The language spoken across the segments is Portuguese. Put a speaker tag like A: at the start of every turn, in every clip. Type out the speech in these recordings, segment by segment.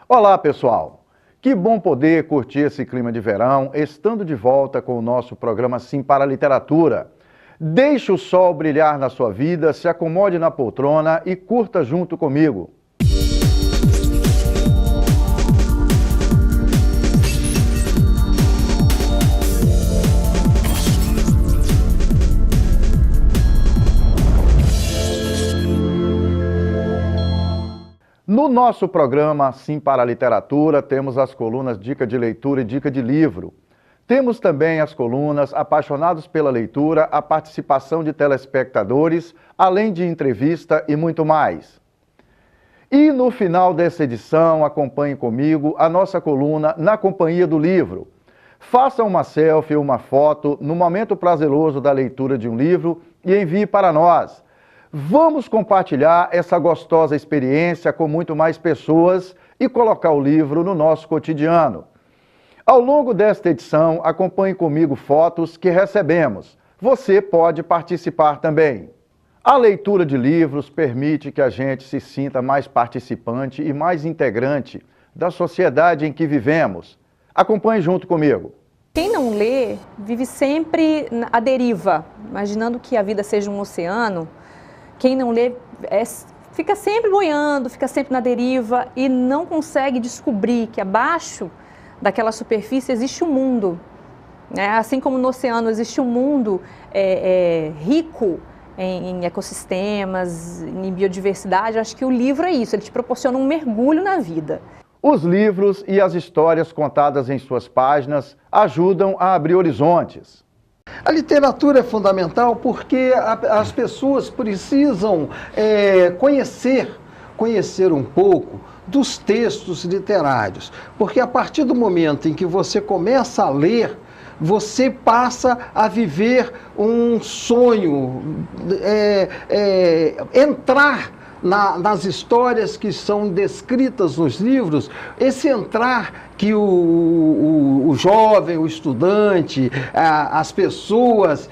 A: Olá, pessoal! Que bom poder curtir esse clima de verão, estando de volta com o nosso programa Sim para a Literatura. Deixe o sol brilhar na sua vida, se acomode na poltrona e curta junto comigo. No nosso programa Sim para a Literatura, temos as colunas Dica de Leitura e Dica de Livro. Temos também as colunas Apaixonados pela Leitura, a participação de telespectadores, além de entrevista e muito mais. E no final dessa edição, acompanhe comigo a nossa coluna Na Companhia do Livro. Faça uma selfie ou uma foto no momento prazeroso da leitura de um livro e envie para nós. Vamos compartilhar essa gostosa experiência com muito mais pessoas e colocar o livro no nosso cotidiano. Ao longo desta edição, acompanhe comigo fotos que recebemos. Você pode participar também. A leitura de livros permite que a gente se sinta mais participante e mais integrante da sociedade em que vivemos. Acompanhe junto comigo.
B: Quem não lê vive sempre à deriva, imaginando que a vida seja um oceano. Quem não lê fica sempre boiando, fica sempre na deriva e não consegue descobrir que abaixo daquela superfície existe um mundo. Assim como no oceano existe um mundo rico em ecossistemas, em biodiversidade, acho que o livro é isso, ele te proporciona um mergulho na vida.
A: Os livros e as histórias contadas em suas páginas ajudam a abrir horizontes.
C: A literatura é fundamental porque as pessoas precisam conhecer um pouco dos textos literários, porque a partir do momento em que você começa a ler, você passa a viver um sonho, entrar nas histórias que são descritas nos livros, esse entrar que o jovem, o estudante, as pessoas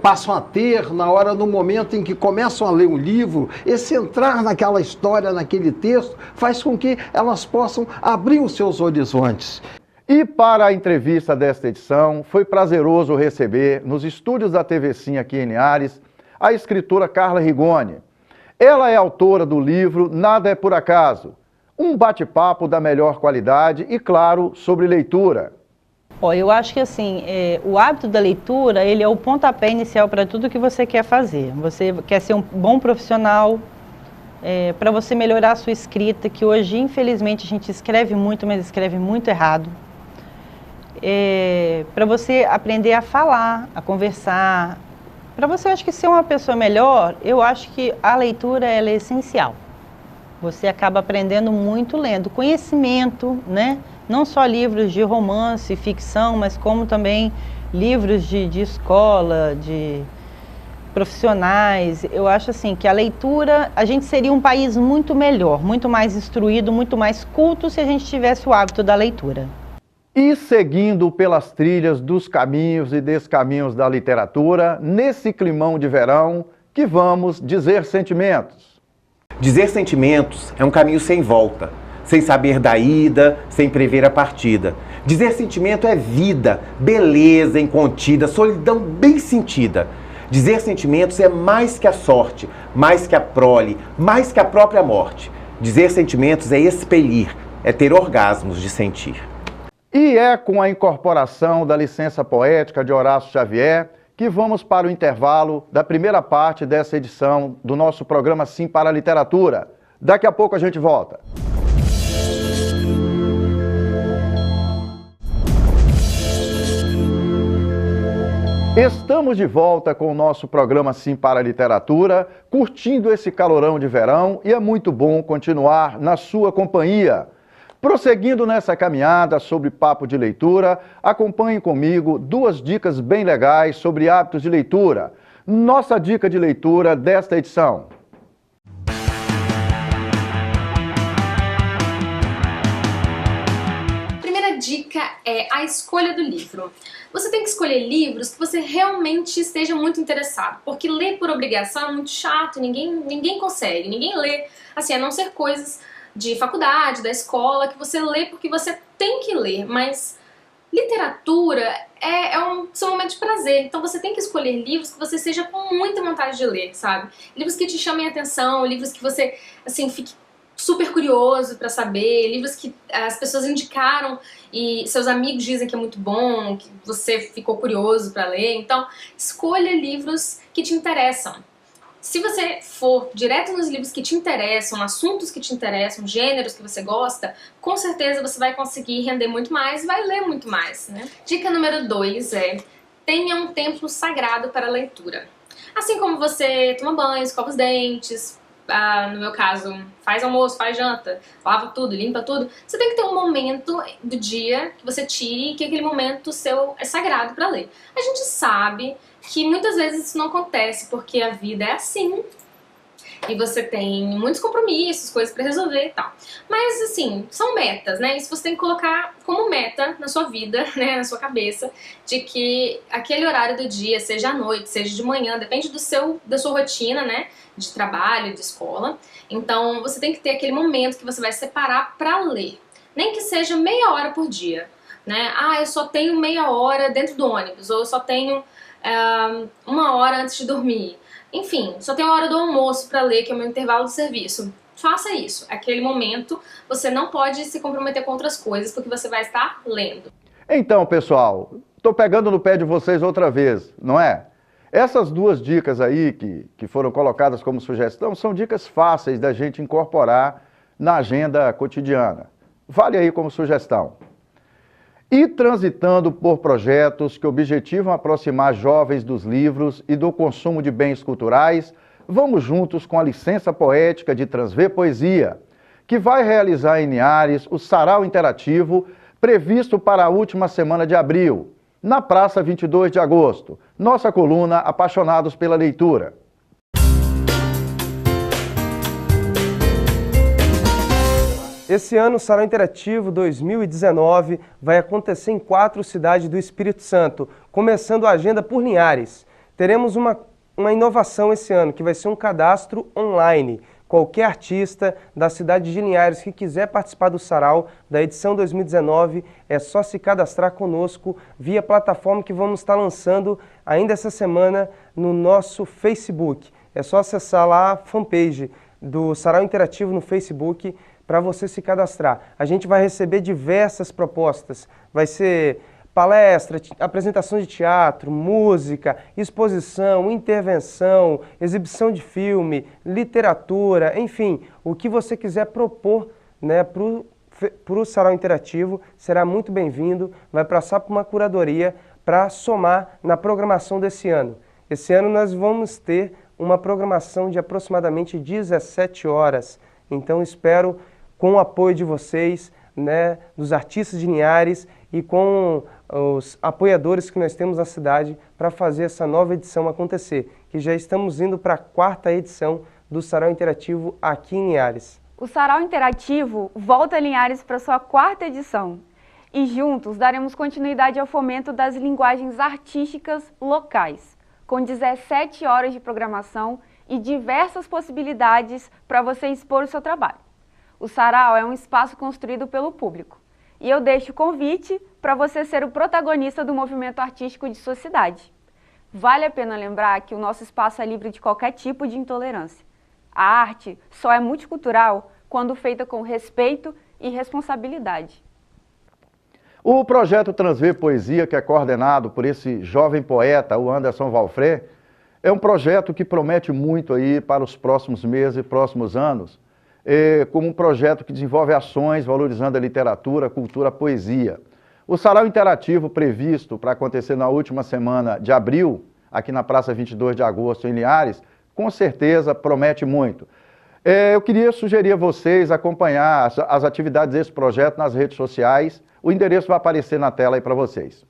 C: passam a ter no momento em que começam a ler um livro, esse entrar naquela história, naquele texto, faz com que elas possam abrir os seus horizontes.
A: E para a entrevista desta edição, foi prazeroso receber, nos estúdios da TV Sim aqui em Linhares, a escritora Carla Rigoni. Ela é autora do livro Nada é por Acaso, um bate-papo da melhor qualidade e, claro, sobre leitura.
D: Eu acho que assim, o hábito da leitura, ele é o pontapé inicial para tudo que você quer fazer. Você quer ser um bom profissional, para você melhorar a sua escrita, que hoje, infelizmente, a gente escreve muito, mas escreve muito errado. Para você aprender a falar, a conversar. Para você, acho que ser uma pessoa melhor, eu acho que a leitura ela é essencial. Você acaba aprendendo muito lendo. Conhecimento, né? Não só livros de romance, ficção, mas como também livros de escola, de profissionais. Eu acho assim que a leitura, a gente seria um país muito melhor, muito mais instruído, muito mais culto se a gente tivesse o hábito da leitura.
A: E seguindo pelas trilhas dos caminhos e descaminhos da literatura, nesse climão de verão, que vamos dizer sentimentos.
E: Dizer sentimentos é um caminho sem volta, sem saber da ida, sem prever a partida. Dizer sentimento é vida, beleza incontida, solidão bem sentida. Dizer sentimentos é mais que a sorte, mais que a prole, mais que a própria morte. Dizer sentimentos é expelir, é ter orgasmos de sentir.
A: E é com a incorporação da licença poética de Horácio Xavier que vamos para o intervalo da primeira parte dessa edição do nosso programa Sim para a Literatura. Daqui a pouco a gente volta. Estamos de volta com o nosso programa Sim para a Literatura, curtindo esse calorão de verão e é muito bom continuar na sua companhia. Prosseguindo nessa caminhada sobre papo de leitura, acompanhe comigo duas dicas bem legais sobre hábitos de leitura. Nossa dica de leitura desta edição.
F: Primeira dica é a escolha do livro. Você tem que escolher livros que você realmente esteja muito interessado, porque ler por obrigação é muito chato, ninguém consegue, ninguém lê, assim, a não ser coisas de faculdade, da escola, que você lê porque você tem que ler, mas literatura é um seu momento de prazer, então você tem que escolher livros que você seja com muita vontade de ler, sabe? Livros que te chamem a atenção, livros que você, assim, fique super curioso para saber, livros que as pessoas indicaram e seus amigos dizem que é muito bom, que você ficou curioso para ler, então escolha livros que te interessam. Se você for direto nos livros que te interessam, assuntos que te interessam, gêneros que você gosta, com certeza você vai conseguir render muito mais e vai ler muito mais, né? Dica número 2 é: tenha um tempo sagrado para a leitura. Assim como você toma banho, escova os dentes, no meu caso, faz almoço, faz janta, lava tudo, limpa tudo, você tem que ter um momento do dia que você tire e que aquele momento seu é sagrado para ler. A gente sabe que muitas vezes isso não acontece porque a vida é assim e você tem muitos compromissos, coisas para resolver e tal. Mas assim, são metas, né? Isso você tem que colocar como meta na sua vida, né, na sua cabeça, de que aquele horário do dia, seja à noite, seja de manhã, depende da sua rotina, né, de trabalho, de escola. Então você tem que ter aquele momento que você vai separar para ler, nem que seja meia hora por dia, né? Eu só tenho meia hora dentro do ônibus, ou eu só tenho 1 hora antes de dormir. Enfim, só tem a hora do almoço para ler, que é o meu intervalo de serviço. Faça isso. Aquele momento você não pode se comprometer com outras coisas, porque você vai estar lendo.
A: Então, pessoal, estou pegando no pé de vocês outra vez, não é? Essas 2 dicas aí que foram colocadas como sugestão são dicas fáceis da gente incorporar na agenda cotidiana. Vale aí como sugestão. E transitando por projetos que objetivam aproximar jovens dos livros e do consumo de bens culturais, vamos juntos com a licença poética de Transver Poesia, que vai realizar em Linhares o Sarau Interativo previsto para a última semana de abril, na Praça 22 de Agosto, nossa coluna Apaixonados pela Leitura.
G: Esse ano, o Sarau Interativo 2019 vai acontecer em 4 cidades do Espírito Santo, começando a agenda por Linhares. Teremos uma inovação esse ano, que vai ser um cadastro online. Qualquer artista da cidade de Linhares que quiser participar do Sarau da edição 2019, é só se cadastrar conosco via plataforma que vamos estar lançando ainda essa semana no nosso Facebook. É só acessar lá a fanpage do Sarau Interativo no Facebook para você se cadastrar. A gente vai receber diversas propostas, vai ser palestra, apresentação de teatro, música, exposição, intervenção, exibição de filme, literatura, enfim, o que você quiser propor, né, para o Sarau Interativo será muito bem-vindo, vai passar por uma curadoria para somar na programação desse ano. Esse ano nós vamos ter uma programação de aproximadamente 17 horas, então espero com o apoio de vocês, né, dos artistas de Linhares e com os apoiadores que nós temos na cidade para fazer essa nova edição acontecer, que já estamos indo para a 4ª edição do Sarau Interativo aqui em Linhares.
H: O Sarau Interativo volta a Linhares para sua 4ª edição e juntos daremos continuidade ao fomento das linguagens artísticas locais, com 17 horas de programação e diversas possibilidades para você expor o seu trabalho. O Sarau é um espaço construído pelo público e eu deixo o convite para você ser o protagonista do movimento artístico de sua cidade. Vale a pena lembrar que o nosso espaço é livre de qualquer tipo de intolerância. A arte só é multicultural quando feita com respeito e responsabilidade.
A: O projeto Transver Poesia, que é coordenado por esse jovem poeta, o Anderson Valfré, é um projeto que promete muito aí para os próximos meses e próximos anos, como um projeto que desenvolve ações valorizando a literatura, a cultura, a poesia. O Sarau Interativo previsto para acontecer na última semana de abril, aqui na Praça 22 de Agosto, em Linhares, com certeza promete muito. Eu queria sugerir a vocês acompanhar as atividades desse projeto nas redes sociais. O endereço vai aparecer na tela aí para vocês.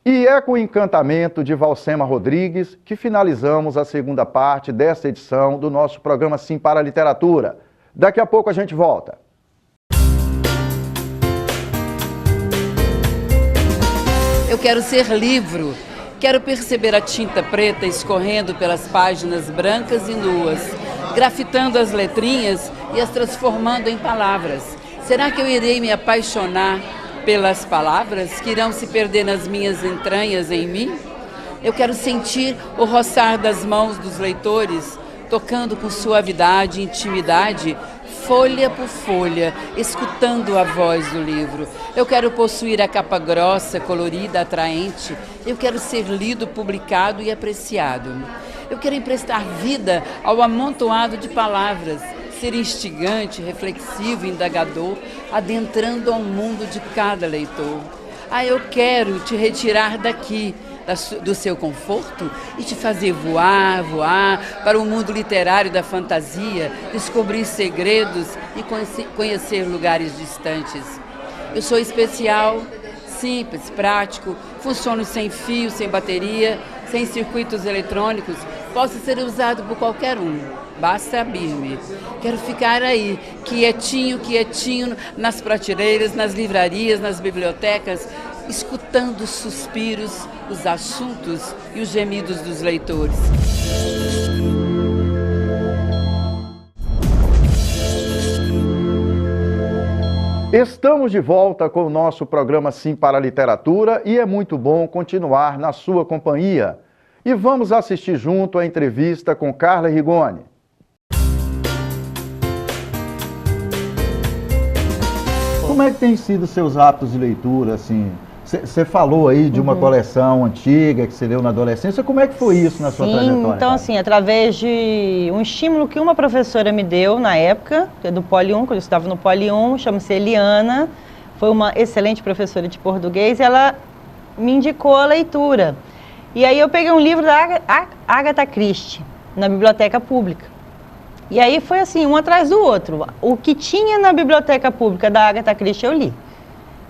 A: E é com o encantamento de Valcema Rodrigues que finalizamos a segunda parte desta edição do nosso programa Sim para a Literatura. Daqui a pouco a gente volta.
I: Eu quero ser livro. Quero perceber a tinta preta escorrendo pelas páginas brancas e nuas, grafitando as letrinhas e as transformando em palavras. Será que eu irei me apaixonar pelas palavras que irão se perder nas minhas entranhas em mim? Eu quero sentir o roçar das mãos dos leitores, tocando com suavidade e intimidade, folha por folha, escutando a voz do livro. Eu quero possuir a capa grossa, colorida, atraente. Eu quero ser lido, publicado e apreciado. Eu quero emprestar vida ao amontoado de palavras, ser instigante, reflexivo, indagador, adentrando ao mundo de cada leitor. Eu quero te retirar daqui, do seu conforto e te fazer voar para o mundo literário da fantasia, descobrir segredos e conhecer lugares distantes. Eu sou especial, simples, prático, funciono sem fio, sem bateria, sem circuitos eletrônicos, posso ser usado por qualquer um. Basta abrir-me. Quero ficar aí, quietinho, nas prateleiras, nas livrarias, nas bibliotecas, escutando os suspiros, os assuntos e os gemidos dos leitores.
A: Estamos de volta com o nosso programa Sim para a Literatura e é muito bom continuar na sua companhia. E vamos assistir junto a entrevista com Carla Rigoni. Como é que tem sido seus hábitos de leitura, assim? Você falou aí de uma coleção antiga que você leu na adolescência. Como é que foi isso na sua trajetória?
D: Então,
A: cara?
D: assim, através de um estímulo que uma professora me deu na época, do Poli 1, quando eu estava no Poli 1, chama-se Eliana, foi uma excelente professora de português, e ela me indicou a leitura. E aí eu peguei um livro da Agatha Christie, na biblioteca pública. E aí foi assim, um atrás do outro. O que tinha na biblioteca pública da Agatha Christie eu li.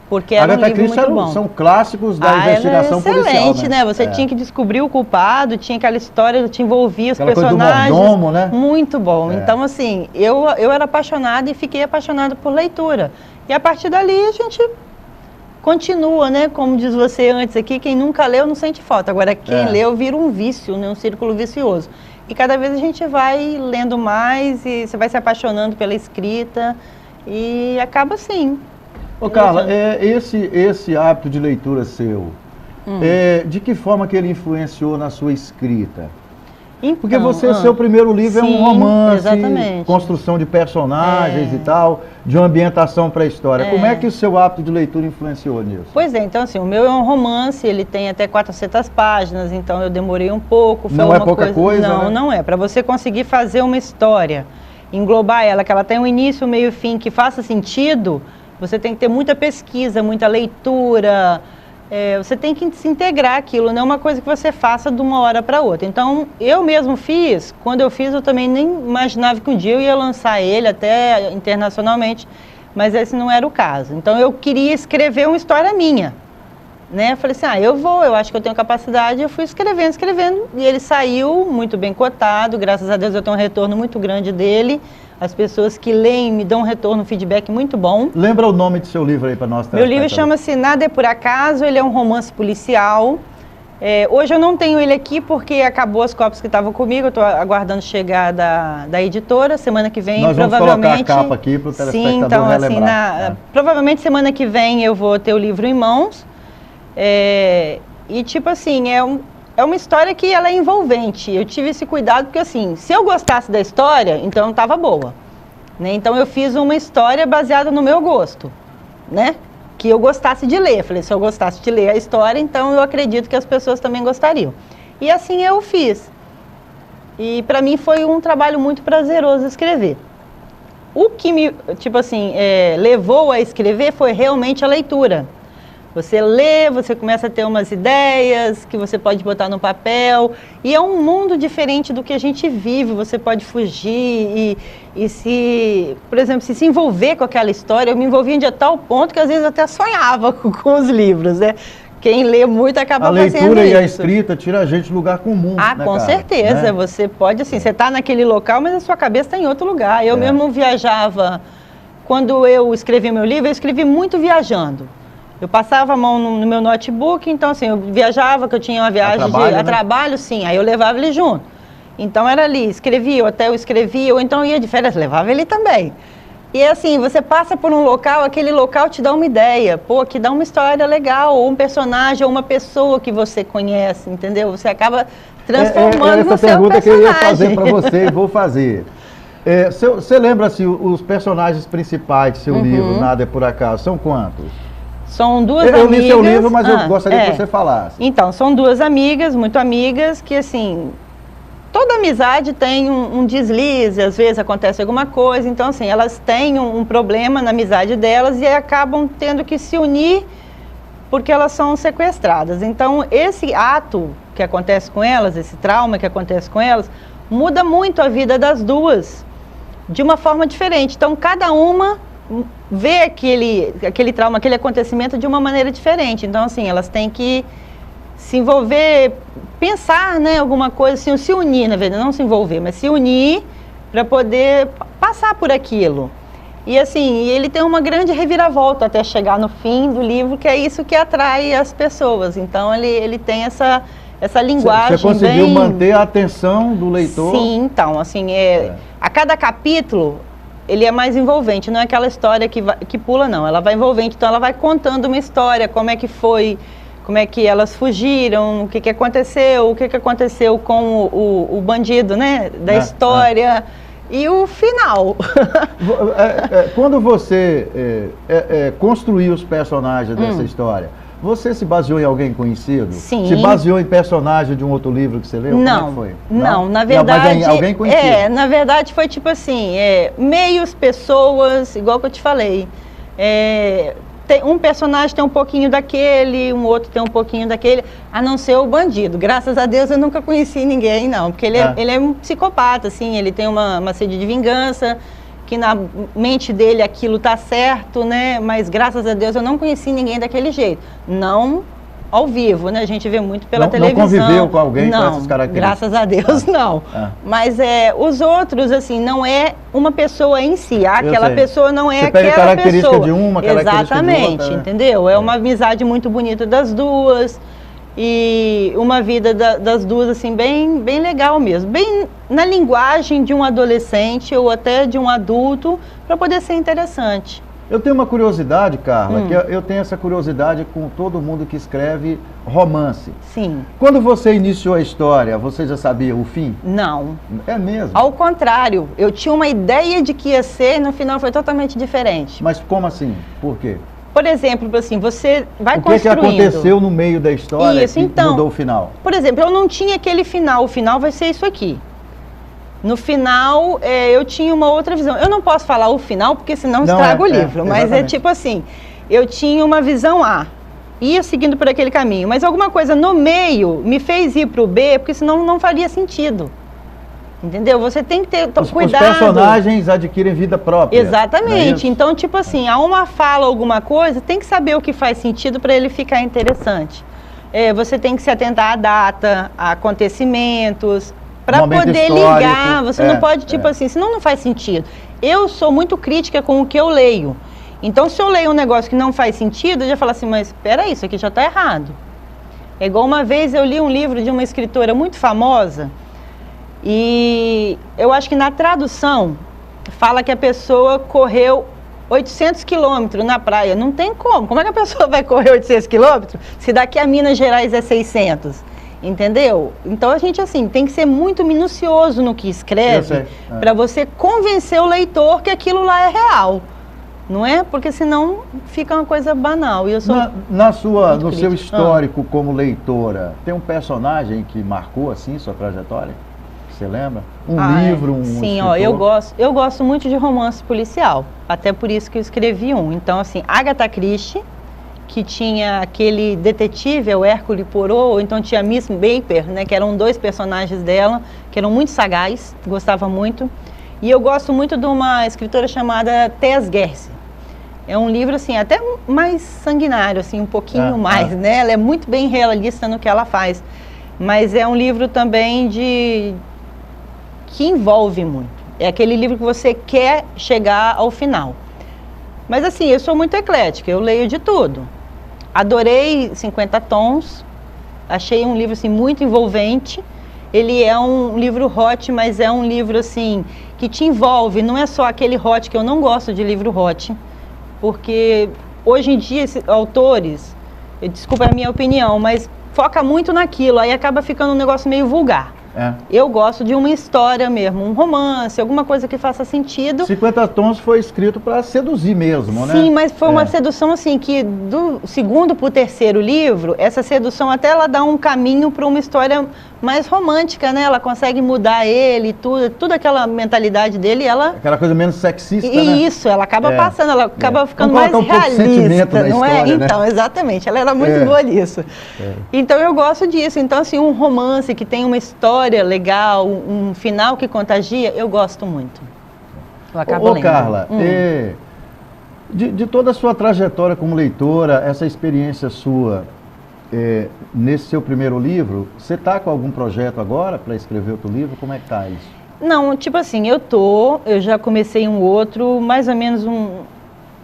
D: Porque era um livro muito bom.
A: São clássicos da investigação policial,
D: excelente, né? Você tinha que descobrir o culpado, tinha aquela história, te envolvia os personagens.
A: Coisa do mordomo, né?
D: Muito bom. Então, assim, eu era apaixonada e fiquei apaixonada por leitura. E a partir dali a gente continua, né? Como diz você antes aqui, quem nunca leu não sente falta. Agora, quem leu vira um vício, né? Um círculo vicioso. E cada vez a gente vai lendo mais e você vai se apaixonando pela escrita e acaba assim.
A: Ô Carla, esse hábito de leitura seu, de que forma que ele influenciou na sua escrita?
D: Então,
A: porque seu primeiro livro é um romance,
D: exatamente.
A: Construção de personagens e tal, de uma ambientação pré-história. Como é que o seu hábito de leitura influenciou nisso?
D: Pois é, então assim, o meu é um romance, ele tem até 400 páginas, então eu demorei um pouco.
A: Não é pouca coisa,
D: Não,
A: né?
D: não é. Para você conseguir fazer uma história, englobar ela, que ela tem um início, meio e fim, que faça sentido, você tem que ter muita pesquisa, muita leitura. Você tem que se integrar aquilo, não é uma coisa que você faça de uma hora para outra. Então, eu mesmo fiz, quando eu fiz, eu também nem imaginava que um dia eu ia lançar ele até internacionalmente, mas esse não era o caso. Então, eu queria escrever uma história minha, né? Eu falei assim, eu acho que eu tenho capacidade, eu fui escrevendo, e ele saiu muito bem cotado, graças a Deus eu tenho um retorno muito grande dele. As pessoas que leem me dão um retorno, um feedback muito bom.
A: Lembra o nome do seu livro aí para nós?
D: Meu livro chama-se Nada é por Acaso, ele é um romance policial. Hoje eu não tenho ele aqui porque acabou as cópias que estavam comigo, eu estou aguardando chegar da editora, semana que vem
A: nós vamos
D: provavelmente...
A: colocar a capa aqui para o telespectador
D: então,
A: relembrar.
D: Assim, provavelmente semana que vem eu vou ter o livro em mãos. E tipo assim, é uma história que ela é envolvente. Eu tive esse cuidado porque, assim, se eu gostasse da história, então estava boa. Né? Então, eu fiz uma história baseada no meu gosto, né? Que eu gostasse de ler. Falei, se eu gostasse de ler a história, então eu acredito que as pessoas também gostariam. E assim eu fiz. E para mim foi um trabalho muito prazeroso escrever. O que me, tipo assim, levou a escrever foi realmente a leitura. Você lê, você começa a ter umas ideias que você pode botar no papel. E é um mundo diferente do que a gente vive. Você pode fugir e se, por exemplo, se envolver com aquela história. Eu me envolvia de tal ponto que às vezes até sonhava com os livros, né? Quem lê muito acaba fazendo isso.
A: A leitura e a escrita tira a gente do lugar comum, né,
D: com certeza. Né? Você pode, assim, você está naquele local, mas a sua cabeça está em outro lugar. Eu mesmo viajava. Quando eu escrevi meu livro, eu escrevi muito viajando. Eu passava a mão no meu notebook, então assim, eu viajava, que eu tinha uma viagem a trabalho, sim, aí eu levava ele junto. Então era ali, escrevia, o hotel escrevia, ou então ia de férias, levava ele também. E assim, você passa por um local, aquele local te dá uma ideia, pô, que dá uma história legal, ou um personagem, ou uma pessoa que você conhece, entendeu? Você acaba transformando no seu personagem.
A: Essa pergunta que eu ia fazer para você e vou fazer. Você lembra se os personagens principais do seu livro, Nada é por Acaso, são quantos?
D: São duas amigas.
A: Eu li seu livro, mas eu gostaria que você falasse.
D: Então, são duas amigas, muito amigas, que assim, toda amizade tem um deslize, às vezes acontece alguma coisa, então assim, elas têm um problema na amizade delas e acabam tendo que se unir porque elas são sequestradas. Então, esse ato que acontece com elas, esse trauma que acontece com elas, muda muito a vida das duas, de uma forma diferente. Então, cada uma vê aquele trauma, aquele acontecimento de uma maneira diferente. Então, assim, elas têm que se envolver, pensar, né, alguma coisa, assim, se unir, na verdade, não se envolver, mas se unir para poder passar por aquilo. E assim, ele tem uma grande reviravolta até chegar no fim do livro, que é isso que atrai as pessoas. Então, ele tem essa linguagem.
A: Você conseguiu manter a atenção do leitor?
D: Sim, então, assim, a cada capítulo ele é mais envolvente, não é aquela história que pula, não. Ela vai envolvente, então ela vai contando uma história, como é que foi, como é que elas fugiram, o que aconteceu com o bandido, né, da história, e o final.
A: Quando você construiu os personagens dessa história, você se baseou em alguém conhecido?
D: Sim.
A: Se baseou em personagem de um outro livro que você leu?
D: Não,
A: como é que foi?
D: Não, na verdade...
A: Mas alguém conhecido?
D: Na verdade foi tipo assim, meios, pessoas, igual que eu te falei. Um personagem tem um pouquinho daquele, um outro tem um pouquinho daquele, a não ser o bandido. Graças a Deus eu nunca conheci ninguém, não, porque ele é um psicopata, assim, ele tem uma sede de vingança, que na mente dele aquilo tá certo, né? Mas graças a Deus eu não conheci ninguém daquele jeito. Não ao vivo, né? A gente vê muito pela televisão.
A: Não conviveu com alguém com essas características?
D: Graças a Deus não. Mas os outros, assim, não é uma pessoa em si. Aquela pessoa não é aquela
A: característica
D: pessoa.
A: de uma, característica
D: Exatamente,
A: de outra,
D: entendeu? É uma amizade muito bonita das duas. E uma vida das duas, assim, bem legal mesmo. Bem na linguagem de um adolescente ou até de um adulto, para poder ser interessante.
A: Eu tenho uma curiosidade, Carla, que eu tenho essa curiosidade com todo mundo que escreve romance.
D: Sim.
A: Quando você iniciou a história, você já sabia o fim?
D: Não.
A: É mesmo?
D: Ao contrário, eu tinha uma ideia de que ia ser e no final foi totalmente diferente.
A: Mas como assim? Por quê?
D: Por exemplo, assim, você vai construindo...
A: O que aconteceu no meio da história
D: que
A: mudou o final?
D: Por exemplo, eu não tinha aquele final, o final vai ser isso aqui. No final, eu tinha uma outra visão. Eu não posso falar o final, porque senão estraga o livro, mas é tipo assim, eu tinha uma visão A, ia seguindo por aquele caminho, mas alguma coisa no meio me fez ir para o B, porque senão não faria sentido. Entendeu? Você tem que ter cuidado.
A: Os personagens adquirem vida própria.
D: Exatamente. Então, tipo assim, a uma fala alguma coisa, tem que saber o que faz sentido para ele ficar interessante. Você tem que se atentar à data, a acontecimentos, para poder ligar. Você não pode, tipo assim, senão não faz sentido. Eu sou muito crítica com o que eu leio. Então, se eu leio um negócio que não faz sentido, eu já falo assim, mas espera aí, isso aqui já está errado. É igual uma vez eu li um livro de uma escritora muito famosa, e eu acho que na tradução fala que a pessoa correu 800 quilômetros na praia. Não tem como. Como é que a pessoa vai correr 800 quilômetros se daqui a Minas Gerais é 600? Entendeu? Então a gente, assim, tem que ser muito minucioso no que escreve para você convencer o leitor que aquilo lá é real. Não é? Porque senão fica uma coisa banal. E eu sou
A: no seu histórico como leitora, tem um personagem que marcou, assim, sua trajetória? Você lembra? Livro,
D: Sim,
A: escritor?
D: eu gosto muito de romance policial. Até por isso que eu escrevi um. Então, assim, Agatha Christie, que tinha aquele detetive, o Hercule Poirot, ou então tinha a Miss Baker, né, que eram dois personagens dela, que eram muito sagazes, gostava muito. E eu gosto muito de uma escritora chamada Tess Gersi. É um livro, assim, até mais sanguinário, assim, um pouquinho mais, né? Ela é muito bem realista no que ela faz. Mas é um livro também que envolve muito. É aquele livro que você quer chegar ao final. Mas assim, eu sou muito eclética, eu leio de tudo. Adorei 50 Tons, achei um livro assim, muito envolvente. ele é um livro hot, mas é um livro assim que te envolve, não é só aquele hot, que eu não gosto de livro hot, porque hoje em dia esses autores, desculpa a minha opinião, mas foca muito naquilo, aí acaba ficando um negócio meio vulgar.
A: É.
D: Eu gosto de uma história mesmo, um romance, alguma coisa que faça sentido.
A: 50 Tons foi escrito para seduzir mesmo, né?
D: Sim, mas foi uma sedução assim, que do segundo para o terceiro livro, essa sedução até ela dá um caminho para uma história mais romântica, né? Ela consegue mudar ele, tudo aquela mentalidade dele, ela...
A: Aquela coisa menos sexista, né?
D: Isso, ela acaba passando, ela acaba ficando
A: Vamos
D: mais
A: colocar um pouco de sentimento
D: realista,
A: na
D: não é?
A: história, né?
D: Então, exatamente, ela era muito boa nisso. Então eu gosto disso, então assim, um romance que tem uma história legal, um final que contagia, eu gosto muito. Eu acabo lendo.
A: Carla, de toda a sua trajetória como leitora, essa experiência sua, nesse seu primeiro livro, você está com algum projeto agora para escrever outro livro? Como é que está isso?
D: Não, tipo assim, eu já comecei um outro, mais ou menos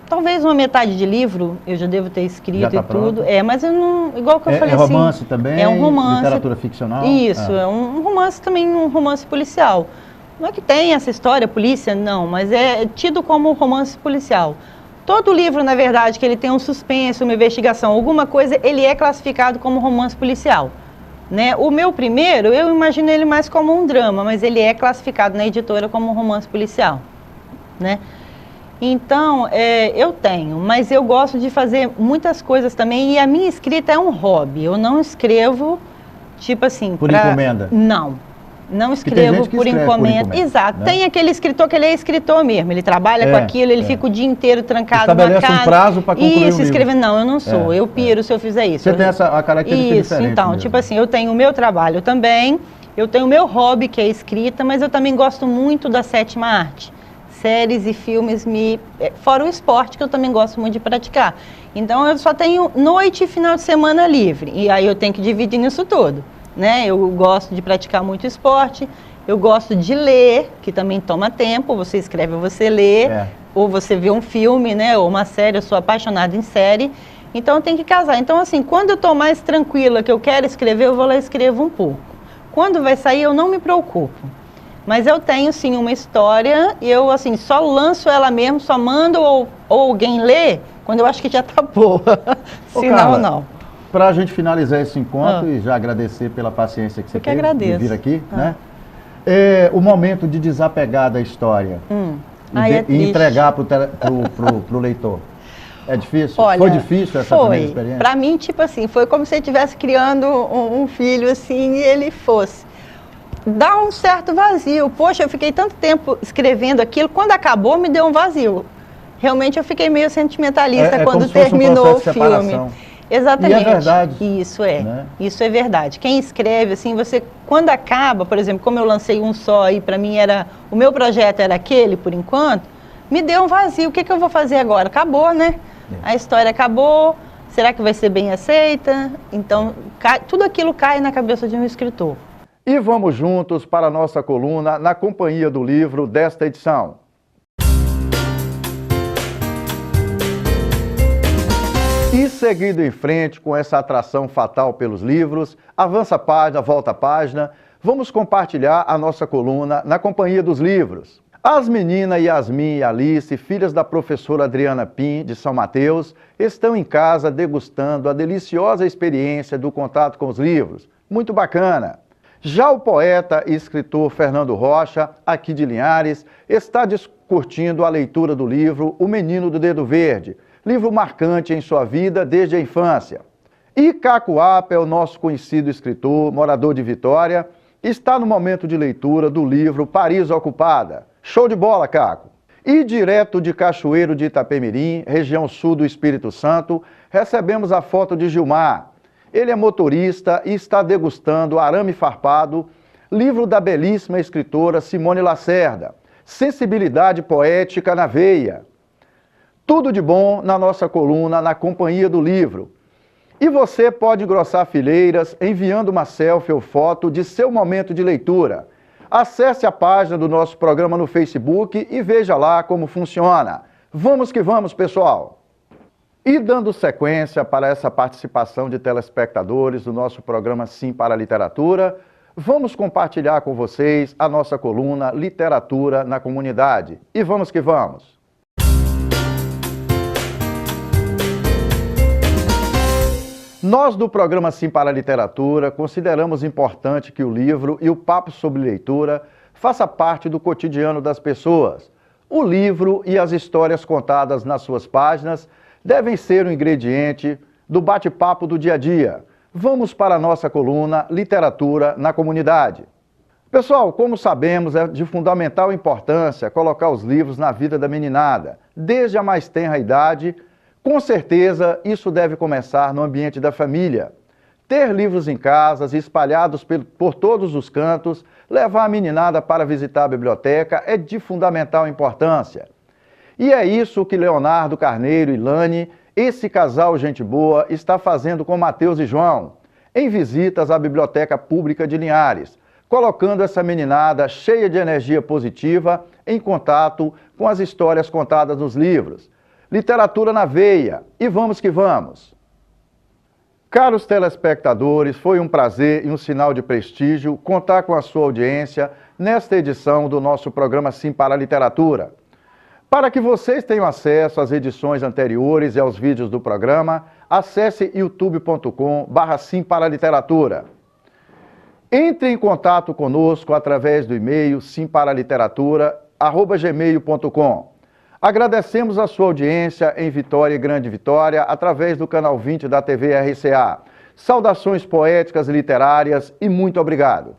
D: talvez uma metade de livro, eu já devo ter escrito
A: Já tá
D: e tudo.
A: pronto?
D: Mas eu não, igual que eu falei assim...
A: É romance também?
D: É um romance.
A: Literatura ficcional?
D: Isso, é um romance também, um romance policial. Não é que tem essa história, polícia, não, mas é tido como romance policial. Todo livro, na verdade, que ele tem um suspense, uma investigação, alguma coisa, ele é classificado como romance policial. Né? O meu primeiro, eu imagino ele mais como um drama, mas ele é classificado na editora como um romance policial. Né? Então, eu tenho, mas eu gosto de fazer muitas coisas também, e a minha escrita é um hobby. Eu não escrevo, tipo assim...
A: Por encomenda?
D: Não escrevo por encomenda. Exato. Né? Tem aquele escritor que ele é escritor mesmo, ele trabalha com aquilo, ele fica o dia inteiro trancado na casa.
A: Estabelece um prazo para concluir
D: Isso, escrevendo. Não, eu não sou. Eu piro se eu fizer isso.
A: Você tem a característica diferente.
D: Isso, então,
A: mesmo.
D: tipo assim, eu tenho o meu trabalho também, eu tenho o meu hobby, que é a escrita, mas eu também gosto muito da sétima arte. Séries e filmes, fora o esporte, que eu também gosto muito de praticar. Então, eu só tenho noite e final de semana livre, e aí eu tenho que dividir nisso tudo. Né? Eu gosto de praticar muito esporte, eu gosto de ler, que também toma tempo, você escreve ou você lê, ou você vê um filme, né? Ou uma série, eu sou apaixonada em série, então tem que casar. Então assim, quando eu estou mais tranquila, que eu quero escrever, eu vou lá e escrevo um pouco. Quando vai sair, eu não me preocupo. Mas eu tenho sim uma história, e eu assim, só lanço ela mesmo, só mando ou alguém lê, quando eu acho que já está boa, senão
A: Carla,
D: não.
A: Para a gente finalizar esse encontro e já agradecer pela paciência que você teve de vir aqui, né? O momento de desapegar da história e entregar para o leitor. É difícil?
D: Olha,
A: foi difícil essa primeira experiência?
D: Para mim, tipo assim, foi como se eu estivesse criando um filho assim e ele fosse. Dá um certo vazio. Poxa, eu fiquei tanto tempo escrevendo aquilo, quando acabou me deu um vazio. Realmente eu fiquei meio sentimentalista quando terminou o filme. Exatamente.
A: E é verdade.
D: Isso isso é verdade. Quem escreve, assim, você, quando acaba, por exemplo, como eu lancei um só e para mim o meu projeto era aquele, por enquanto, me deu um vazio. O que eu vou fazer agora? Acabou, né? A história acabou, será que vai ser bem aceita? Então, tudo aquilo cai na cabeça de um escritor.
A: E vamos juntos para a nossa coluna Na Companhia do Livro desta edição. E seguindo em frente com essa atração fatal pelos livros, avança a página, volta a página, vamos compartilhar a nossa coluna Na Companhia dos Livros. As meninas Yasmin e Alice, filhas da professora Adriana Pim, de São Mateus, estão em casa degustando a deliciosa experiência do contato com os livros. Muito bacana! Já o poeta e escritor Fernando Rocha, aqui de Linhares, está curtindo a leitura do livro O Menino do Dedo Verde, livro marcante em sua vida desde a infância. E Caco Apel, nosso conhecido escritor, morador de Vitória, está no momento de leitura do livro Paris Ocupada. Show de bola, Caco! E direto de Cachoeiro de Itapemirim, região sul do Espírito Santo, recebemos a foto de Gilmar. Ele é motorista e está degustando Arame Farpado, livro da belíssima escritora Simone Lacerda, Sensibilidade Poética na Veia. Tudo de bom na nossa coluna Na Companhia do Livro. E você pode engrossar fileiras enviando uma selfie ou foto de seu momento de leitura. Acesse a página do nosso programa no Facebook e veja lá como funciona. Vamos que vamos, pessoal! E dando sequência para essa participação de telespectadores do nosso programa Sim para a Literatura, vamos compartilhar com vocês a nossa coluna Literatura na Comunidade. E vamos que vamos! Nós do programa Sim para a Literatura consideramos importante que o livro e o papo sobre leitura faça parte do cotidiano das pessoas. O livro e as histórias contadas nas suas páginas devem ser um ingrediente do bate-papo do dia a dia. Vamos para a nossa coluna Literatura na Comunidade. Pessoal, como sabemos, é de fundamental importância colocar os livros na vida da meninada, desde a mais tenra idade. Com certeza, isso deve começar no ambiente da família. Ter livros em casas, espalhados por todos os cantos, levar a meninada para visitar a biblioteca é de fundamental importância. E é isso que Leonardo Carneiro e Lani, esse casal gente boa, está fazendo com Mateus e João, em visitas à Biblioteca Pública de Linhares, colocando essa meninada cheia de energia positiva em contato com as histórias contadas nos livros. Literatura na veia, e vamos que vamos! Caros telespectadores, foi um prazer e um sinal de prestígio contar com a sua audiência nesta edição do nosso programa Sim para a Literatura. Para que vocês tenham acesso às edições anteriores e aos vídeos do programa, acesse youtube.com/Sim para a Literatura. Entre em contato conosco através do e-mail simparaliteratura@gmail.com. Agradecemos a sua audiência em Vitória e Grande Vitória, através do canal 20 da TV RCA. Saudações poéticas e literárias e muito obrigado.